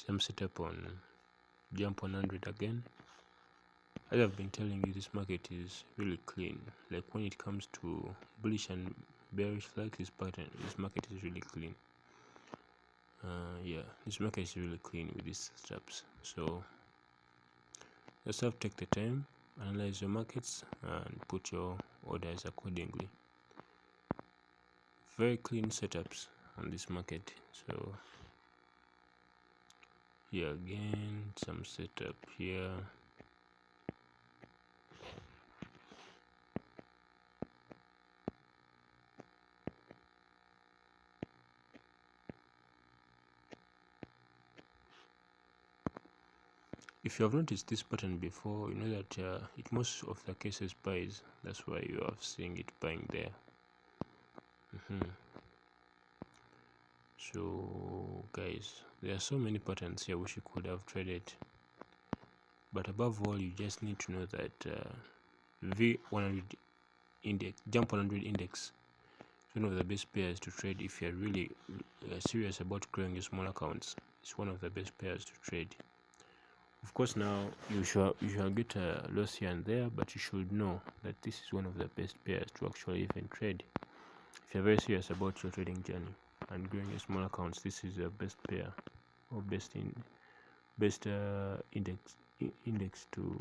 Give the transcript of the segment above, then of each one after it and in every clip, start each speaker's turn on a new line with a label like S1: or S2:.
S1: Same setup on Jump 100 again. As I've been telling you, this market is really clean. Like when it comes to bullish and bearish like this pattern, this market is really clean. Yeah, this market is really clean with these steps. So just have to take the time, analyze your markets, and put your orders accordingly. Very clean setups on this market. So here again, some setup here. If you have noticed this pattern before, you know that it most of the cases buys. That's why you are seeing it buying there. So guys, there are so many patterns here which you could have traded, but above all, you just need to know that V100 index, Jump 100 index, is one of the best pairs to trade if you're really serious about growing your small accounts. It's one of the best pairs to trade. Of course, now you shall get a loss here and there, but you should know that this is one of the best pairs to actually even trade. If you're very serious about your trading journey and growing your small accounts, this is the best pair or best index to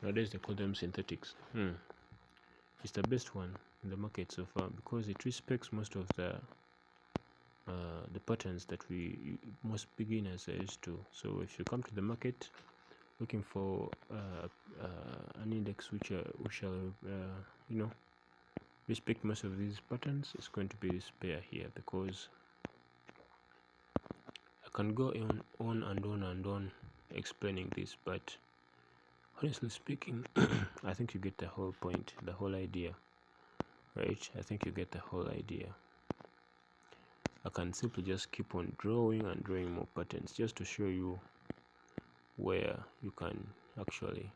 S1: nowadays they call them synthetics. It's the best one in the market so far because it respects most of the patterns that most beginners are used to. So if you come to the market looking for an index which shall respect most of these patterns, it's going to be this pair here, because I can go on and on explaining this, but honestly speaking, I think you get the whole point, the whole idea, right? I think you get the whole idea. I can simply just keep on drawing and drawing more patterns just to show you where you can actually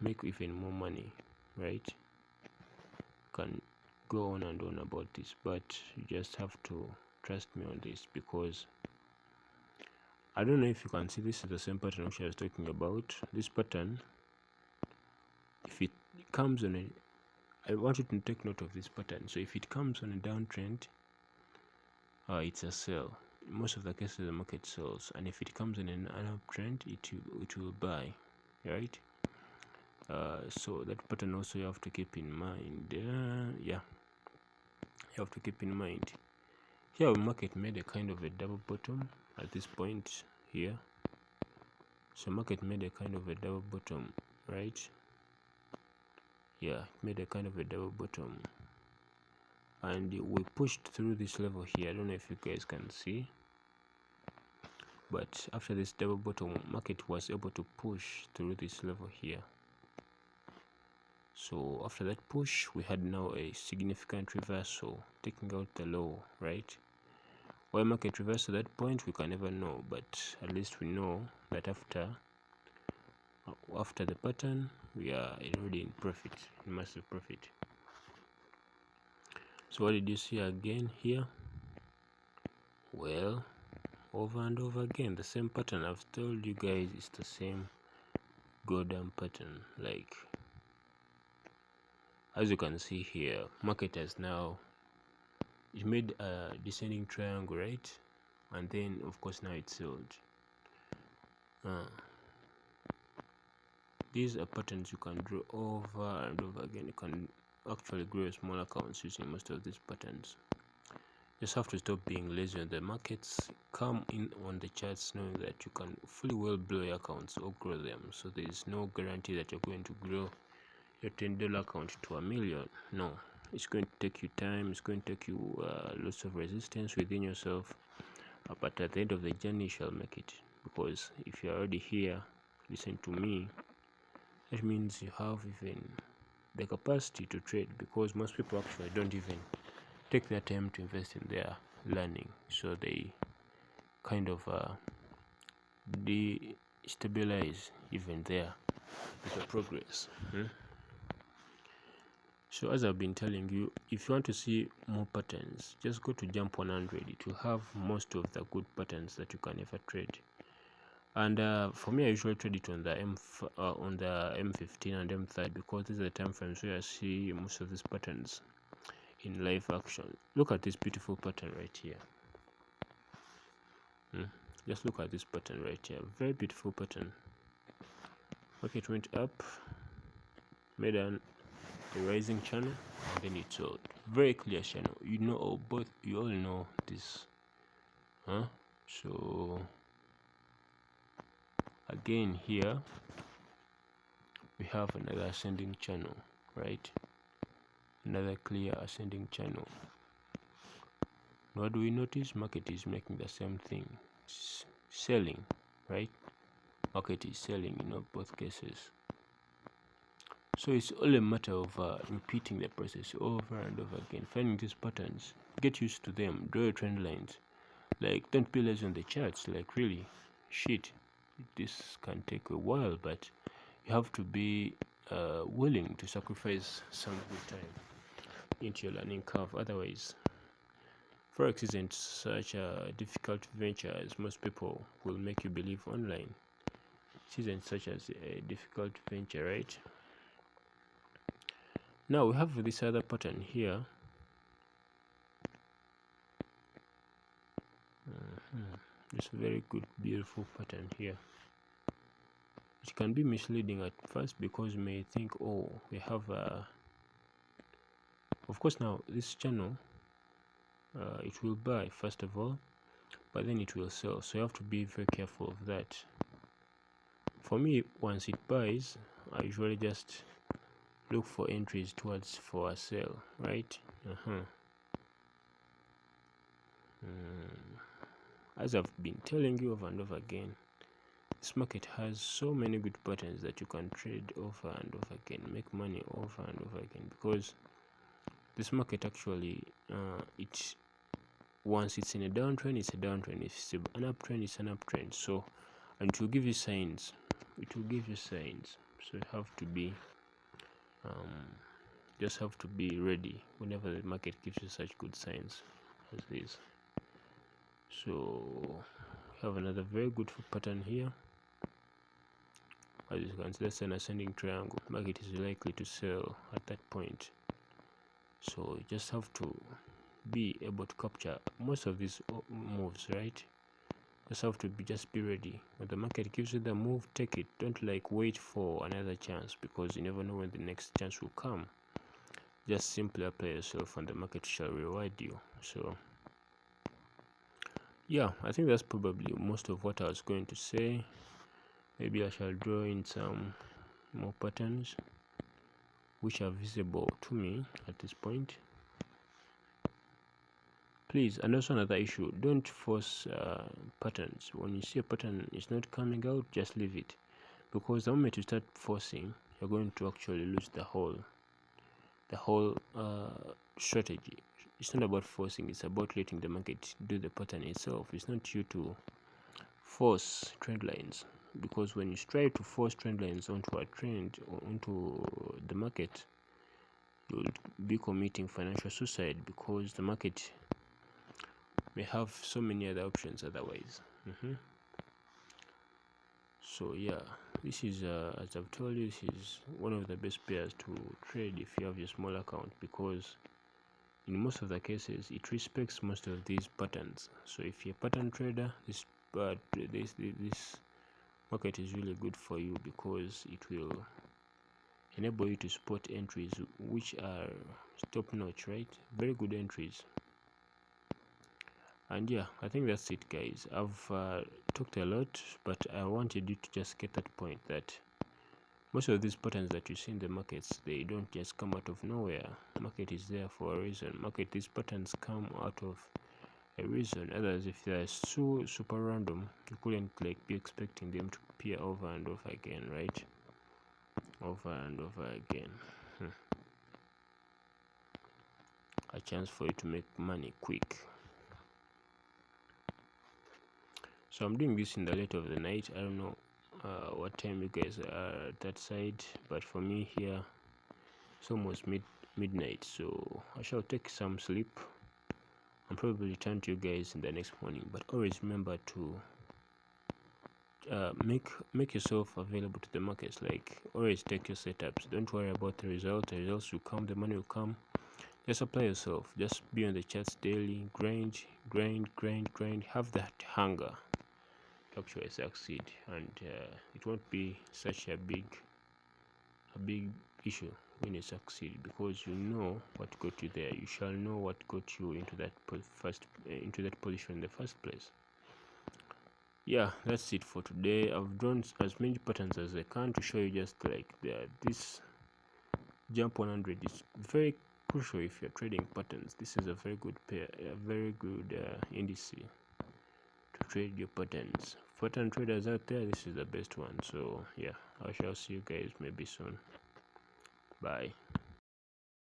S1: make even more money, right? You can go on and on about this, but you just have to trust me on this, because I don't know if you can see, this is the same pattern which I was talking about. This pattern, if it comes on a, I want you to take note of this pattern. So if it comes on a downtrend, it's a sell. Most of the cases the market sells, and if it comes in an uptrend, it will buy, right? So that pattern also you have to keep in mind. Yeah, you have to keep in mind. Here our market made a kind of a double bottom at this point here. So market made a kind of a double bottom, right? Yeah, it made a kind of a double bottom, and we pushed through this level here. I don't know if you guys can see, but after this double bottom, market was able to push through this level here. So after that push, we had now a significant reversal, taking out the low, right? Why market reversed to that point, we can never know, but at least we know that after the pattern, we are already in profit, in massive profit. So what did you see again here? Well, over and over again, the same pattern. I've told you guys it's the same goddamn pattern. Like, as you can see here, market has now, it made a descending triangle, right? And then of course now it's sold. These are patterns you can draw over and over again. You can actually grow small accounts using most of these patterns. Just have to stop being lazy on the markets. Come in on the charts knowing that you can fully well blow your accounts or grow them. So there is no guarantee that you're going to grow your $10 account to $1 million. No, it's going to take you time. It's going to take you lots of resistance within yourself, but at the end of the journey you shall make it, because if you're already here, listen to me, that means you have even the capacity to trade, because most people actually don't even take their time to invest in their learning, so they kind of destabilize even their progress. So as I've been telling you, if you want to see more patterns, just go to Jump 100. It will have most of the good patterns that you can ever trade. And for me, I usually trade it on the M15 and M30 because these are the time frames where I see most of these patterns in live action. Look at this beautiful pattern right here. Just look at this pattern right here. Very beautiful pattern. Okay, it went up, made a rising channel, and then it sold. Very clear channel. You know, you all know this, So again here we have another ascending channel, right? Another clear ascending channel. What do we notice? Market is making the same thing, selling, right? Market is selling in both cases. So it's all a matter of repeating the process over and over again, finding these patterns, get used to them, draw your trend lines. Like, don't be lazy on the charts. Like, really, shit, this can take a while, but you have to be willing to sacrifice some good time into your learning curve. Otherwise, Forex isn't such a difficult venture as most people will make you believe online. It isn't such as a difficult venture, right? Now we have this other pattern here. It's a very good, beautiful pattern here. It can be misleading at first because you may think, oh, we have of course now this channel it will buy first of all, but then it will sell, so you have to be very careful of that. For me, once it buys, I usually just look for entries towards for a sale, right? As I've been telling you over and over again, this market has so many good patterns that you can trade over and over again, make money over and over again, because this market actually once it's in a downtrend, it's a downtrend. If it's an uptrend, it's an uptrend. So, and it will give you signs. It will give you signs. So you have to be just have to be ready whenever the market gives you such good signs as this. So we have another very good pattern here. As you can see, that's an ascending triangle. Market is likely to sell at that point. So you just have to be able to capture most of these moves, right? Just have to just be ready. When the market gives you the move, take it. Don't wait for another chance, because you never know when the next chance will come. Just simply apply yourself and the market shall reward you. So yeah, I think that's probably most of what I was going to say. Maybe I shall draw in some more patterns which are visible to me at this point. Please, and also another issue, don't force patterns. When you see a pattern is not coming out, just leave it, because the moment you start forcing, you're going to actually lose the whole strategy. It's not about forcing, it's about letting the market do the pattern itself. It's not you to force trend lines, because when you try to force trend lines onto a trend or onto the market, you'll be committing financial suicide, because the market may have so many other options otherwise. So yeah, this is as I've told you, this is one of the best pairs to trade if you have your small account, because in most of the cases it respects most of these patterns. So if you're a pattern trader, this market is really good for you, because it will enable you to spot entries which are top notch, right? Very good entries. And yeah, I think that's it, guys. I've talked a lot, but I wanted you to just get that point, that most of these patterns that you see in the markets, they don't just come out of nowhere. Market is there for a reason. These patterns come out of a reason. Others, if they're so super random, you couldn't be expecting them to appear over and over again, right? Over and over again. A chance for you to make money quick. So I'm doing this in the late of the night. I don't know what time you guys are at that side, but for me here it's almost midnight, so I shall take some sleep and probably return to you guys in the next morning. But always remember to make yourself available to the markets. Like, always take your setups. Don't worry about the results. The results will come, the money will come. Just apply yourself. Just be on the charts daily. Grind. Have that hunger to actually succeed, and it won't be such a big issue when you succeed, because you know what got you there. You shall know what got you into that into that position in the first place. Yeah, that's it for today. I've drawn as many patterns as I can to show you, just like this jump 100 is very crucial if you're trading patterns. This is a very good pair, a very good indice to trade your patterns. Pattern traders out there, this is the best one. So yeah, I shall see you guys maybe soon. Bye.